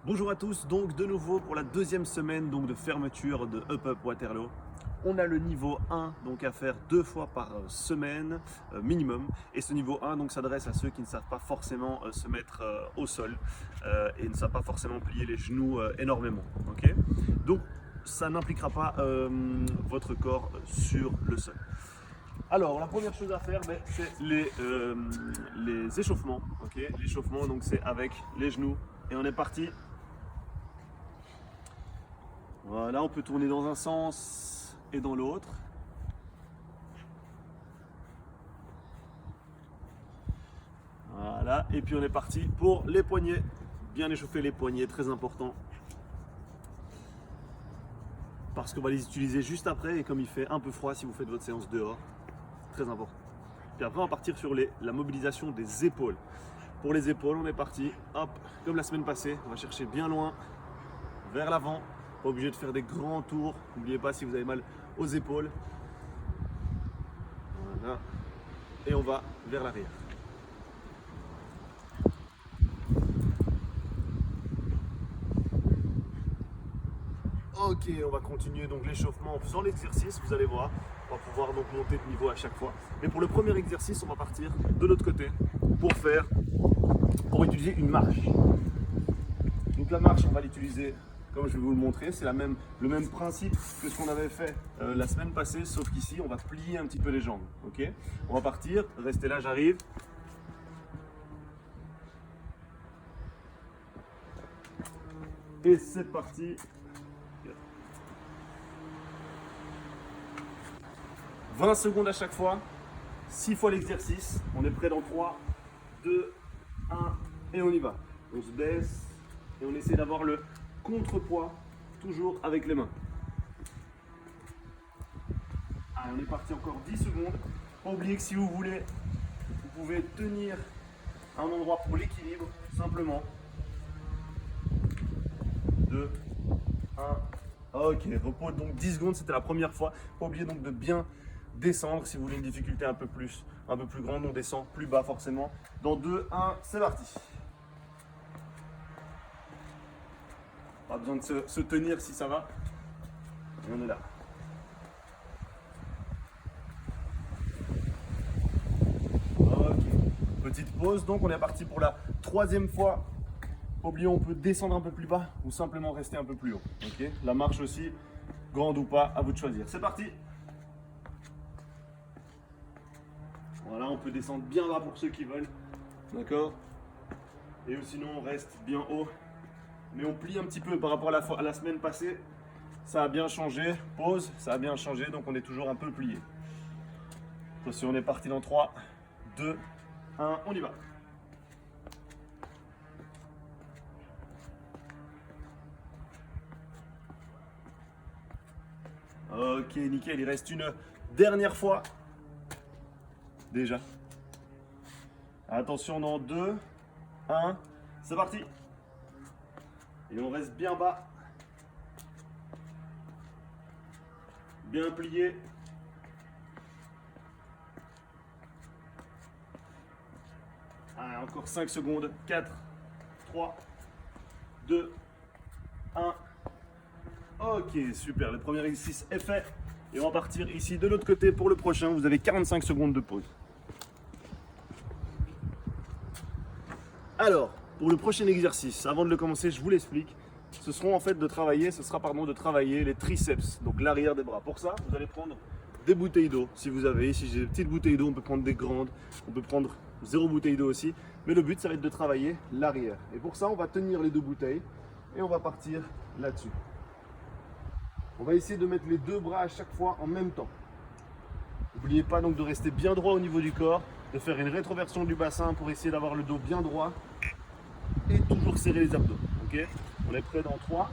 Bonjour à tous, donc de nouveau pour la deuxième semaine de fermeture de Up Up Waterloo. On a le niveau 1 donc à faire 2 fois par semaine minimum, et ce niveau 1 donc s'adresse à ceux qui ne savent pas forcément se mettre au sol et ne savent pas forcément plier les genoux énormément. Okay, donc ça n'impliquera pas votre corps sur le sol. Alors la première chose à faire, c'est les échauffements. Okay, l'échauffement donc c'est avec les genoux et on est parti. Voilà, on peut tourner dans un sens et dans l'autre. Voilà, et puis on est parti pour les poignets. Bien échauffer les poignets, très important. Parce qu'on va les utiliser juste après, et comme il fait un peu froid si vous faites votre séance dehors, très important. Puis après on va partir sur la mobilisation des épaules. Pour les épaules, on est parti, hop, comme la semaine passée, on va chercher bien loin, vers l'avant. Pas obligé de faire des grands tours. N'oubliez pas si vous avez mal aux épaules. Voilà. Et on va vers l'arrière. Ok, on va continuer donc l'échauffement en faisant l'exercice. Vous allez voir, on va pouvoir donc monter de niveau à chaque fois. Mais pour le premier exercice, on va partir de l'autre côté pour utiliser une marche. Donc la marche, on va l'utiliser comme je vais vous le montrer, c'est le même principe que ce qu'on avait fait la semaine passée, sauf qu'ici on va plier un petit peu les jambes. Okay, on va partir, restez là, j'arrive. Et c'est parti. 20 secondes à chaque fois, 6 fois l'exercice. On est prêt dans 3, 2, 1 et on y va. On se baisse et on essaie d'avoir le contrepoids, toujours avec les mains. Allez, on est parti encore 10 secondes. Pas oublier que si vous voulez, vous pouvez tenir à un endroit pour l'équilibre, simplement. 2, 1. Ok, repos donc 10 secondes, c'était la première fois. Pas oublier donc de bien descendre si vous voulez une difficulté un peu plus grande. On descend plus bas forcément. Dans 2, 1, c'est parti. Pas besoin de se tenir si ça va. Et on est là. Ok. Petite pause. Donc on est parti pour la troisième fois. Oubliez, on peut descendre un peu plus bas ou simplement rester un peu plus haut. Okay, la marche aussi, grande ou pas, à vous de choisir. C'est parti. Voilà, on peut descendre bien bas pour ceux qui veulent. D'accord. Et sinon on reste bien haut. Mais on plie un petit peu par rapport à la semaine passée. Ça a bien changé. Pause, ça a bien changé. Donc on est toujours un peu plié. Attention, on est parti dans 3, 2, 1. On y va. Ok, nickel. Il reste une dernière fois. Déjà. Attention, dans 2, 1. C'est parti. Et on reste bien bas. Bien plié. Allez, encore 5 secondes. 4, 3, 2, 1. Ok, super. Le premier exercice est fait. Et on va partir ici de l'autre côté pour le prochain. Vous avez 45 secondes de pause. Alors, pour le prochain exercice, avant de le commencer, je vous l'explique. Ce sera de travailler les triceps, donc l'arrière des bras. Pour ça, vous allez prendre des bouteilles d'eau. Si vous avez, si j'ai des petites bouteilles d'eau, on peut prendre des grandes, on peut prendre 0 bouteille d'eau aussi. Mais le but, ça va être de travailler l'arrière. Et pour ça, on va tenir les 2 bouteilles et on va partir là-dessus. On va essayer de mettre les 2 bras à chaque fois en même temps. N'oubliez pas donc de rester bien droit au niveau du corps, de faire une rétroversion du bassin pour essayer d'avoir le dos bien droit et toujours serrer les abdos. Okay, on est prêt dans 3,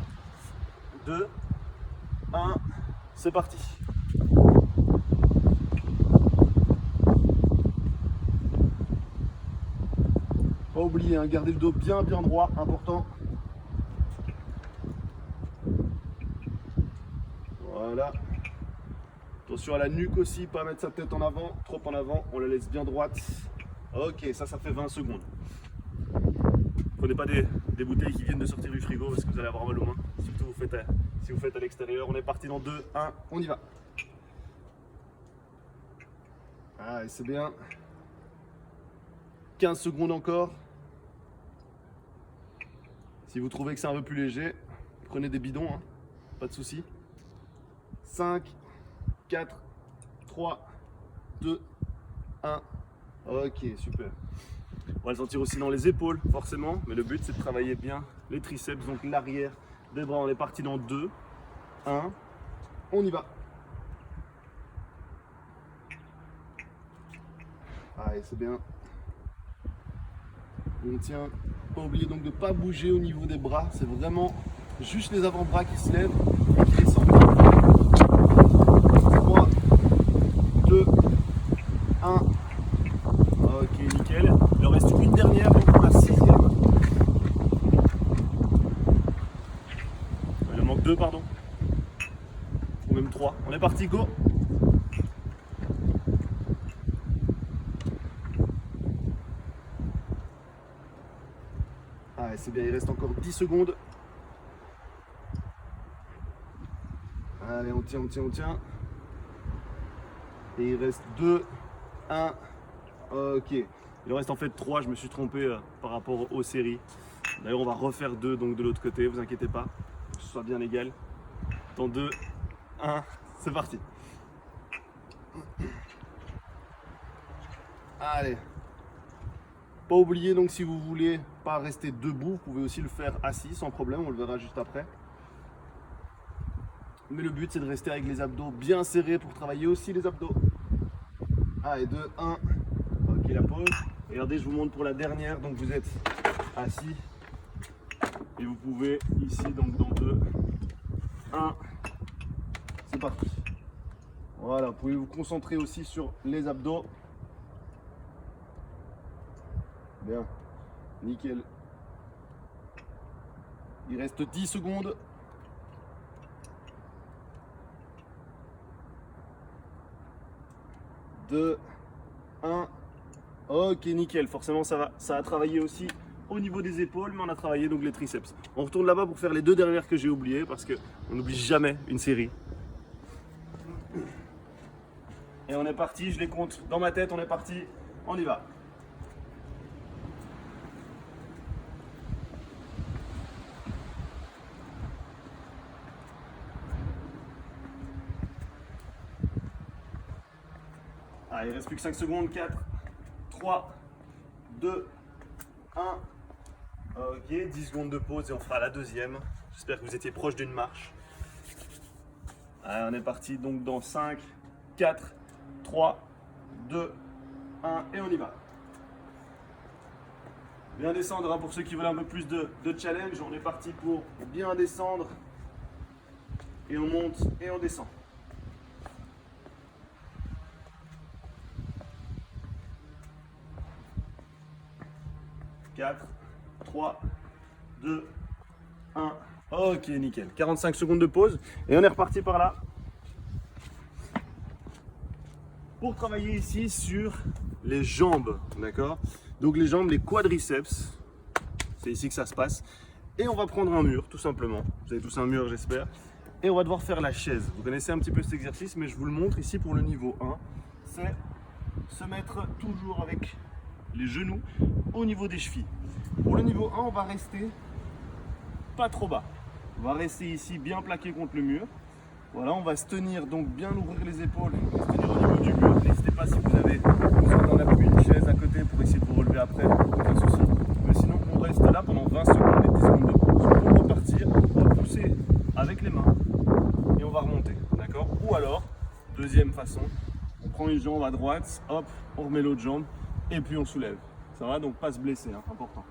2, 1, c'est parti. Pas oublier, hein, garder le dos bien droit, important. Voilà. Attention à la nuque aussi, pas mettre sa tête en avant, trop en avant, on la laisse bien droite. Ok, ça fait 20 secondes. Prenez pas des bouteilles qui viennent de sortir du frigo parce que vous allez avoir mal aux mains. Surtout si vous faites à l'extérieur. On est parti dans 2, 1, on y va. Ah, c'est bien. 15 secondes encore. Si vous trouvez que c'est un peu plus léger, prenez des bidons, hein. Pas de souci. 5, 4, 3, 2, 1. Ok, super. On va le sentir aussi dans les épaules, forcément. Mais le but, c'est de travailler bien les triceps, donc l'arrière des bras. On est parti dans 2, 1. On y va. Allez, c'est bien. On tient. Pas oublier donc de ne pas bouger au niveau des bras. C'est vraiment juste les avant-bras qui se lèvent et qui descendent. 3, 2, 1. Ok, nickel. Il en reste une dernière, donc pour la 6e. Il en manque 2, pardon. Ou même 3. On est parti, go. Ah, c'est bien, il reste encore 10 secondes. Allez, on tient, on tient, on tient. Et il reste 2, 1. Ok. Il en reste en fait 3, je me suis trompé par rapport aux séries. D'ailleurs, on va refaire 2 donc de l'autre côté, vous inquiétez pas, que ce soit bien égal. Dans 2, 1, c'est parti. Allez. Pas oublier donc si vous voulez pas rester debout, vous pouvez aussi le faire assis sans problème, on le verra juste après. Mais le but c'est de rester avec les abdos bien serrés pour travailler aussi les abdos. Allez, 2, 1. Ok, la pause. Regardez, je vous montre pour la dernière. Donc vous êtes assis et vous pouvez ici donc dans 2, 1. C'est parti. Voilà, vous pouvez vous concentrer aussi sur les abdos. Bien, nickel. Il reste 10 secondes. Deux, 1. Ok, nickel. Forcément, ça a travaillé aussi au niveau des épaules, mais on a travaillé donc les triceps. On retourne là-bas pour faire les 2 dernières que j'ai oubliées parce qu'on n'oublie jamais une série. Et on est parti, je les compte dans ma tête, on est parti, on y va. Allez, il ne reste plus que 5 secondes. 4, 3, 2, 1. Ok, 10 secondes de pause et on fera la deuxième. J'espère que vous étiez proche d'une marche. Allez, on est parti donc dans 5, 4, 3, 2, 1 et on y va. Bien descendre hein, pour ceux qui veulent un peu plus de challenge. On est parti pour bien descendre. Et on monte et on descend. 4, 3, 2, 1. Ok, nickel. 45 secondes de pause et on est reparti par là. Pour travailler ici sur les jambes, d'accord? Donc les jambes, les quadriceps, c'est ici que ça se passe. Et on va prendre un mur, tout simplement. Vous avez tous un mur, j'espère. Et on va devoir faire la chaise. Vous connaissez un petit peu cet exercice, mais je vous le montre ici pour le niveau 1. C'est se mettre toujours avec les genoux au niveau des chevilles. Pour le niveau 1, on va rester pas trop bas. On va rester ici bien plaqué contre le mur. Voilà, on va se tenir, donc bien ouvrir les épaules, se tenir au niveau du mur. N'hésitez pas si vous avez besoin d'un appui, une chaise à côté pour essayer de vous relever après, aucun souci. Mais sinon, on reste là pendant 20 secondes et 10 secondes de pause. Pour repartir, on va pousser avec les mains et on va remonter, d'accord? Ou alors, deuxième façon, on prend une jambe à droite, hop, on remet l'autre jambe et puis on soulève. Ça va, donc pas se blesser, hein, important.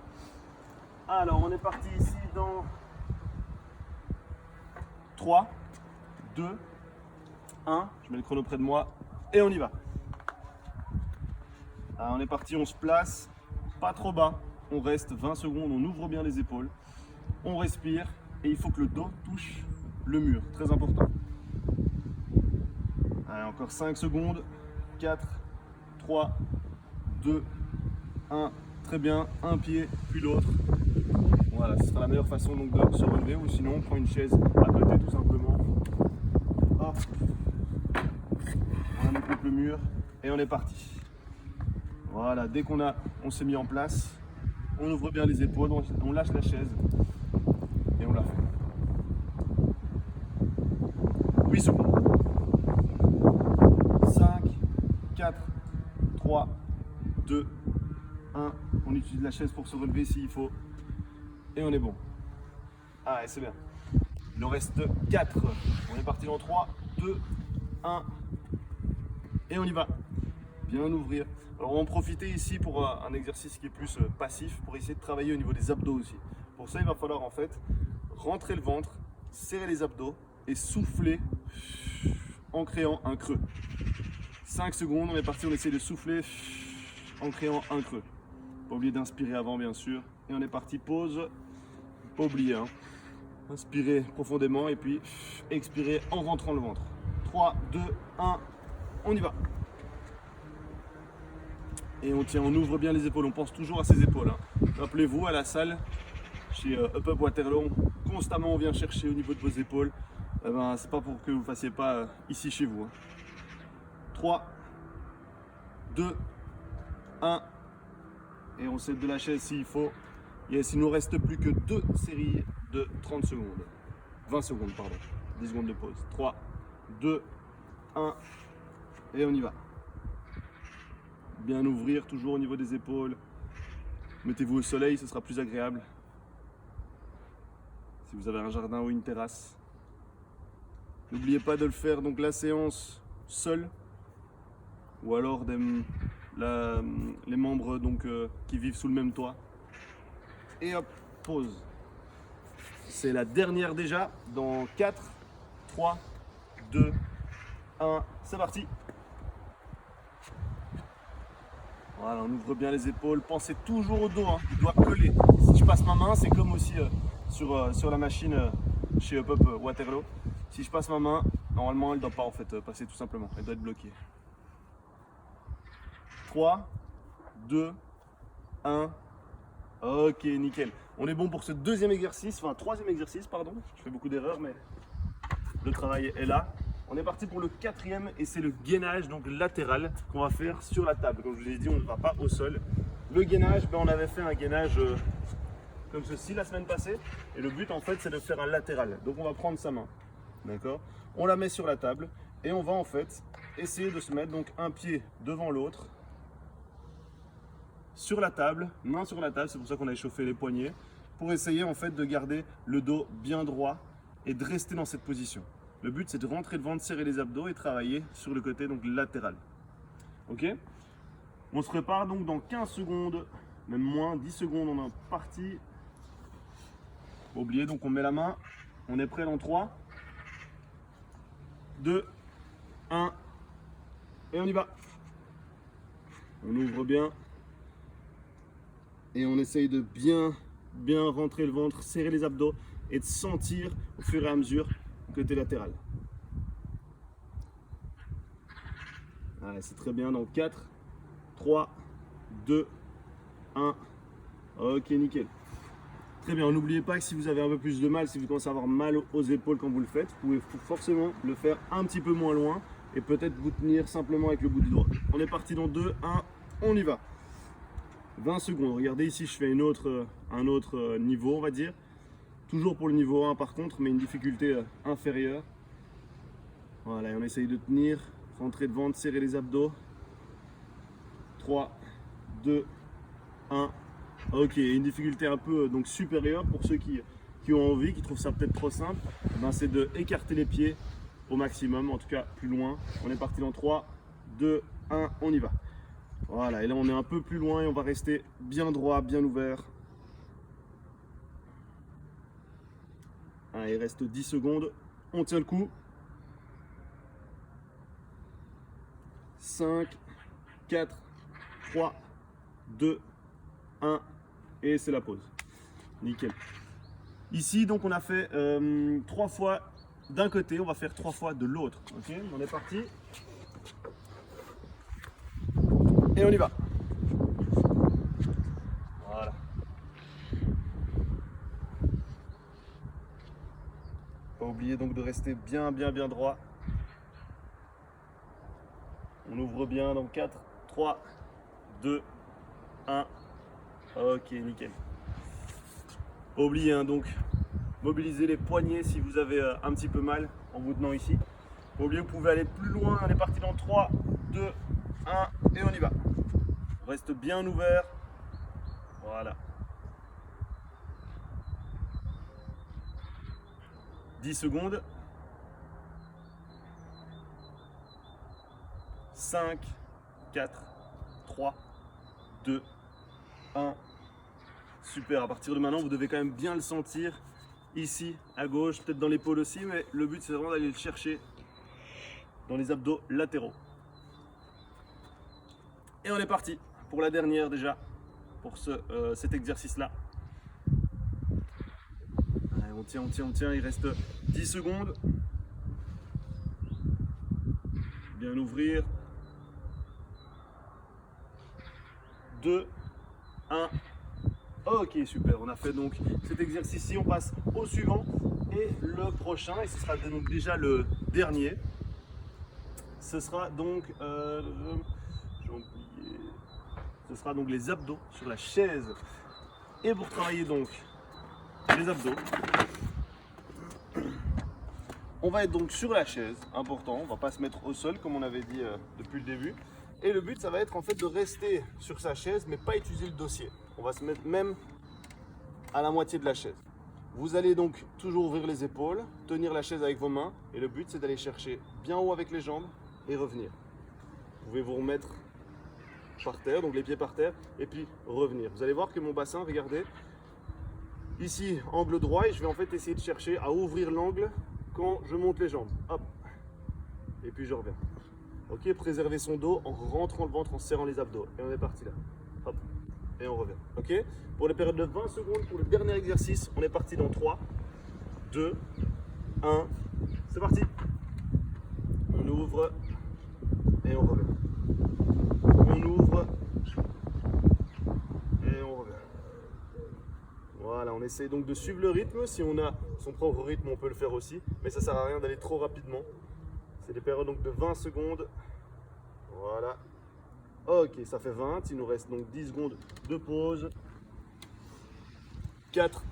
Alors, on est parti ici dans 3, 2, 1. Je mets le chrono près de moi et on y va. Alors, on est parti, on se place, pas trop bas. On reste 20 secondes, on ouvre bien les épaules. On respire et il faut que le dos touche le mur. Très important. Allez, encore 5 secondes. 4, 3, 2, 1. Très bien. Un pied, puis l'autre. la meilleure façon donc de se relever, ou sinon on prend une chaise à côté tout simplement. Hop. On la met contre le mur et on est parti. Voilà, dès on s'est mis en place, on ouvre bien les épaules, on lâche la chaise et on la fait. 8 secondes. 5, 4, 3, 2, 1. On utilise la chaise pour se relever s'il faut. Et on est bon. Ah, c'est bien. Il en reste 4. On est parti dans 3, 2, 1. Et on y va. Bien ouvrir. Alors on va en profiter ici pour un exercice qui est plus passif, pour essayer de travailler au niveau des abdos aussi. Pour ça, il va falloir en fait rentrer le ventre, serrer les abdos et souffler en créant un creux. 5 secondes, on est parti, on essaie de souffler en créant un creux. Pas oublier d'inspirer avant bien sûr. Et on est parti, pause. Pas oublier, hein. Inspirez profondément et puis expirez en rentrant le ventre. 3, 2, 1, on y va. Et on tient, on ouvre bien les épaules, on pense toujours à ses épaules. Hein. Rappelez-vous, à la salle, chez Up Up Waterloo, constamment on vient chercher au niveau de vos épaules. Eh ben, c'est pas pour que vous ne fassiez pas ici chez vous. Hein. 3, 2, 1. Et on s'aide de la chaise s'il faut. Yes, il nous reste plus que 2 séries de 30 secondes. 20 secondes, pardon. 10 secondes de pause. 3, 2, 1. Et on y va. Bien ouvrir, toujours au niveau des épaules. Mettez-vous au soleil, ce sera plus agréable. Si vous avez un jardin ou une terrasse. N'oubliez pas de le faire, donc la séance seul. Ou alors les membres donc, qui vivent sous le même toit. Et hop, pause. C'est la dernière déjà. Dans 4, 3, 2, 1. C'est parti. Voilà, on ouvre bien les épaules. Pensez toujours au dos, hein. Il doit coller. Si je passe ma main, c'est comme aussi sur la machine chez Up Up Waterloo. Si je passe ma main, normalement elle ne doit pas en fait passer tout simplement. Elle doit être bloquée. 3, 2, 1. Ok, nickel. On est bon pour ce deuxième exercice, enfin troisième exercice, pardon. Je fais beaucoup d'erreurs, mais le travail est là. On est parti pour le quatrième et c'est le gainage donc latéral qu'on va faire sur la table. Comme je vous l'ai dit, on ne va pas au sol. Le gainage, on avait fait un gainage comme ceci la semaine passée. Et le but en fait, c'est de faire un latéral. Donc on va prendre sa main, d'accord? On la met sur la table et on va en fait essayer de se mettre donc un pied devant l'autre. Sur la table, main sur la table, c'est pour ça qu'on a échauffé les poignets, pour essayer en fait de garder le dos bien droit et de rester dans cette position. Le but c'est de rentrer le ventre, serrer les abdos et travailler sur le côté donc latéral. Ok? On se prépare donc dans 15 secondes, même moins, 10 secondes, on est parti. Oubliez, donc on met la main, on est prêt dans 3, 2, 1, et on y va. On ouvre bien. Et on essaye de bien rentrer le ventre, serrer les abdos et de sentir au fur et à mesure côté latéral. Allez, c'est très bien. Dans 4, 3, 2, 1. Ok, nickel. Très bien. N'oubliez pas que si vous avez un peu plus de mal, si vous commencez à avoir mal aux épaules quand vous le faites, vous pouvez forcément le faire un petit peu moins loin et peut-être vous tenir simplement avec le bout du doigt. On est parti dans 2, 1, on y va. 20 secondes. Regardez ici, je fais un autre niveau, on va dire. Toujours pour le niveau 1 par contre, mais une difficulté inférieure. Voilà, et on essaye de tenir, rentrer de ventre, serrer les abdos. 3, 2, 1. Ok, une difficulté un peu donc supérieure pour ceux qui ont envie, qui trouvent ça peut-être trop simple. Ben, c'est de écarter les pieds au maximum, en tout cas plus loin. On est parti dans 3, 2, 1, on y va. Voilà, et là on est un peu plus loin et on va rester bien droit, bien ouvert. Ah, il reste 10 secondes, on tient le coup. 5, 4, 3, 2, 1 et c'est la pause. Nickel. Ici donc on a fait 3 fois d'un côté, on va faire 3 fois de l'autre. Ok, on est parti. Et on y va. Voilà. Pas oublier donc de rester bien droit. On ouvre bien dans 4, 3, 2, 1. Ok, nickel. Pas oublier hein, donc mobiliser les poignets si vous avez un petit peu mal en vous tenant ici. Pas oublier, vous pouvez aller plus loin. On est parti dans 3, 2, 1 et on y va. On reste bien ouvert. Voilà. 10 secondes. 5, 4, 3, 2, 1. Super, à partir de maintenant, vous devez quand même bien le sentir ici, à gauche, peut-être dans l'épaule aussi, mais le but c'est vraiment d'aller le chercher dans les abdos latéraux. Et on est parti pour la dernière déjà, pour cet exercice-là. On tient, il reste 10 secondes. Bien ouvrir. 2, 1. Ok, super. On a fait donc cet exercice-ci. On passe au suivant. Et le prochain, et ce sera donc déjà le dernier, ce sera donc, j'ai oublié, ce sera donc les abdos sur la chaise. Et pour travailler donc les abdos, on va être donc sur la chaise, important, on va pas se mettre au sol comme on avait dit depuis le début. Et le but ça va être en fait de rester sur sa chaise mais pas utiliser le dossier. On va se mettre même à la moitié de la chaise. Vous allez donc toujours ouvrir les épaules, tenir la chaise avec vos mains et le but c'est d'aller chercher bien haut avec les jambes et revenir. Vous pouvez vous remettre par terre, donc les pieds par terre et puis revenir. Vous allez voir que mon bassin, regardez, ici angle droit et je vais en fait essayer de chercher à ouvrir l'angle quand je monte les jambes. Hop. Et puis je reviens. Ok, préserver son dos en rentrant le ventre, en serrant les abdos. Et on est parti là. Hop. Et on revient. Ok. Pour les périodes de 20 secondes, pour le dernier exercice, on est parti dans 3, 2, 1. C'est parti. On ouvre et on revient. On ouvre et on revient. Voilà, on essaye donc de suivre le rythme. Si on a son propre rythme, on peut le faire aussi. Mais ça sert à rien d'aller trop rapidement. C'est des périodes donc de 20 secondes. Voilà. Ok, ça fait 20. Il nous reste donc 10 secondes de pause. 4,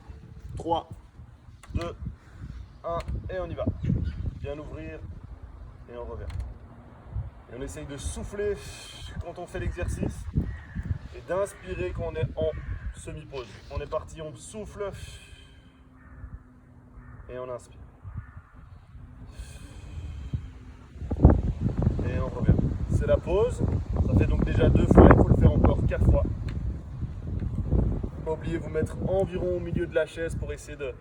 3, 2, 1. Et on y va. Bien ouvrir. Et on revient. Et on essaye de souffler quand on fait l'exercice. Et d'inspirer quand on est en semi-pause. On est parti, on souffle. Et on inspire. Et on revient. C'est la pause. Ça fait donc déjà 2 fois. Il faut le faire encore 4 fois. Pas oublier de vous mettre environ au milieu de la chaise pour essayer de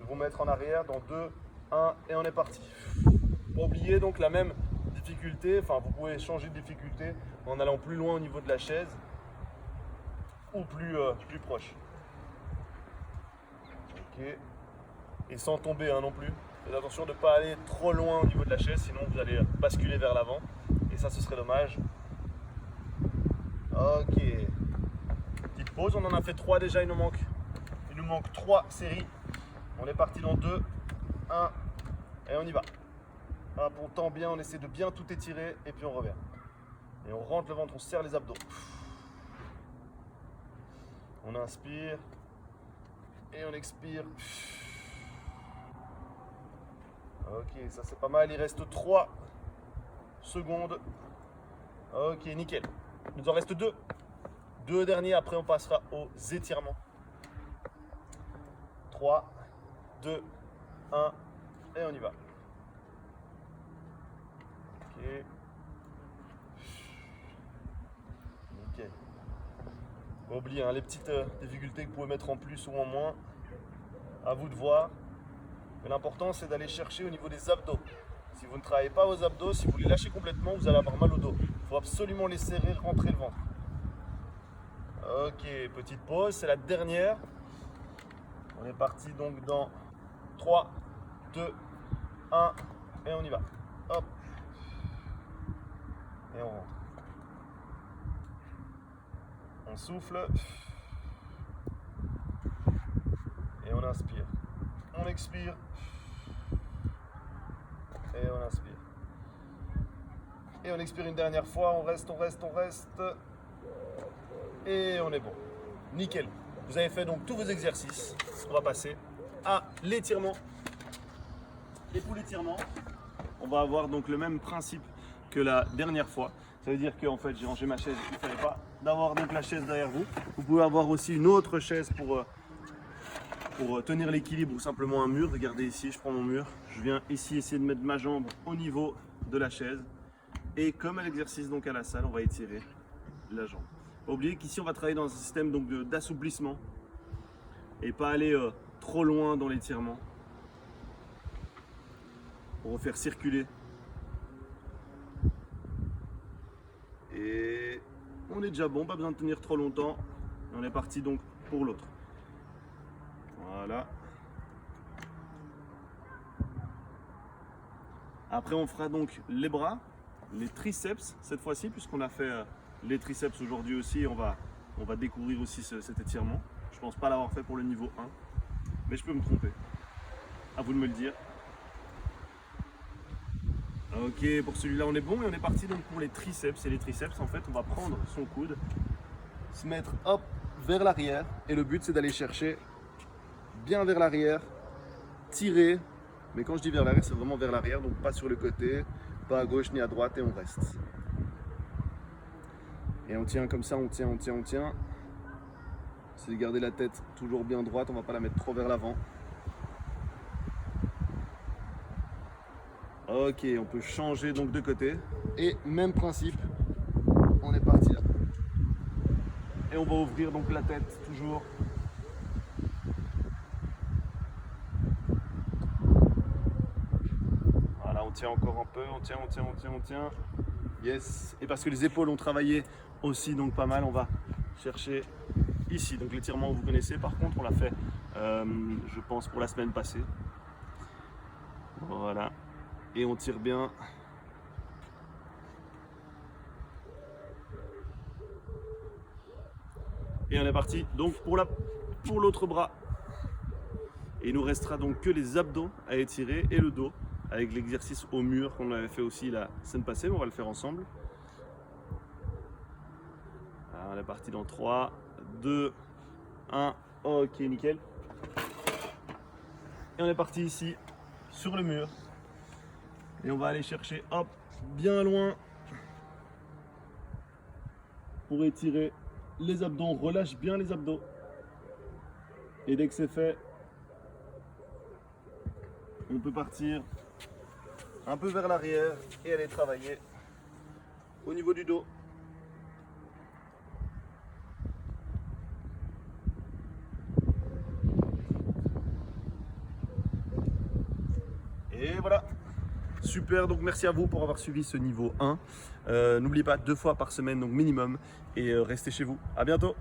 vous mettre en arrière. Dans 2, 1 et on est parti. Pas oublier donc la même difficulté. Enfin, vous pouvez changer de difficulté en allant plus loin au niveau de la chaise ou plus proche. Ok. Et sans tomber non plus. Faites attention de ne pas aller trop loin au niveau de la chaise, sinon vous allez basculer vers l'avant. Et ça, ce serait dommage. Ok. Petite pause, on en a fait 3 déjà, il nous manque 3 séries. On est parti dans 2, 1, et on y va. Hop, on tend bien, on essaie de bien tout étirer, et puis on revient. Et on rentre le ventre, on serre les abdos. On inspire, et on expire. Ok, ça c'est pas mal, il reste 3 secondes. Ok, nickel. Il nous en reste 2. 2 derniers, après on passera aux étirements. 3, 2, 1, et on y va. Ok. Nickel. Pas oublier les petites difficultés que vous pouvez mettre en plus ou en moins. À vous de voir. Mais l'important c'est d'aller chercher au niveau des abdos. Si vous ne travaillez pas vos abdos, si vous les lâchez complètement, vous allez avoir mal au dos. Il faut absolument les serrer, rentrer le ventre. Ok, petite pause, c'est la dernière. On est parti donc dans 3, 2, 1 et on y va. Hop. Et on rentre. On souffle. Et on inspire. On expire. Et on inspire. Et on expire une dernière fois, on reste. Et on est bon. Nickel. Vous avez fait donc tous vos exercices. On va passer à l'étirement. Et pour l'étirement, on va avoir donc le même principe que la dernière fois. Ça veut dire que en fait, j'ai rangé ma chaise. Il ne fallait pas d'avoir donc la chaise derrière vous. Vous pouvez avoir aussi une autre chaise pour tenir l'équilibre ou simplement un mur. Regardez ici, je prends mon mur. Je viens ici essayer de mettre ma jambe au niveau de la chaise. Et comme à l'exercice donc à la salle, on va étirer la jambe. Pas oublier qu'ici, on va travailler dans un système donc d'assouplissement et pas aller trop loin dans l'étirement pour refaire circuler. Et on est déjà bon, pas besoin de tenir trop longtemps. On est parti donc pour l'autre. Voilà. Après, on fera donc les bras, les triceps cette fois-ci, puisqu'on a fait les triceps aujourd'hui aussi. On va découvrir aussi cet étirement. Je pense pas l'avoir fait pour le niveau 1, mais je peux me tromper. À vous de me le dire. Ok, pour celui-là on est bon et on est parti donc pour les triceps. Et les triceps, en fait, on va prendre son coude, se mettre hop vers l'arrière, et le but c'est d'aller chercher bien vers l'arrière, tirer. Mais quand je dis vers l'arrière, c'est vraiment vers l'arrière, donc pas sur le côté, pas à gauche ni à droite, et on reste. Et on tient comme ça, on tient. C'est de garder la tête toujours bien droite, on va pas la mettre trop vers l'avant. Ok, on peut changer donc de côté. Et même principe, on est parti là. Et on va ouvrir donc la tête toujours. Voilà, on tient encore un peu, on tient. Yes. Et parce que les épaules ont travaillé aussi donc pas mal, on va chercher ici. Donc l'étirement vous connaissez, par contre on l'a fait je pense pour la semaine passée. Voilà. Et on tire bien. Et on est parti donc pour l'autre bras. Et il nous restera donc que les abdos à étirer et le dos avec l'exercice au mur qu'on avait fait aussi la semaine passée, mais on va le faire ensemble. Alors, on est parti dans 3, 2, 1. Ok, nickel. Et on est parti ici sur le mur. Et on va aller chercher, hop, bien loin pour étirer les abdos. On relâche bien les abdos. Et dès que c'est fait, on peut partir un peu vers l'arrière et aller travailler au niveau du dos. Et voilà. Super, donc merci à vous pour avoir suivi ce niveau 1. N'oubliez pas 2 fois par semaine donc minimum et restez chez vous. À bientôt.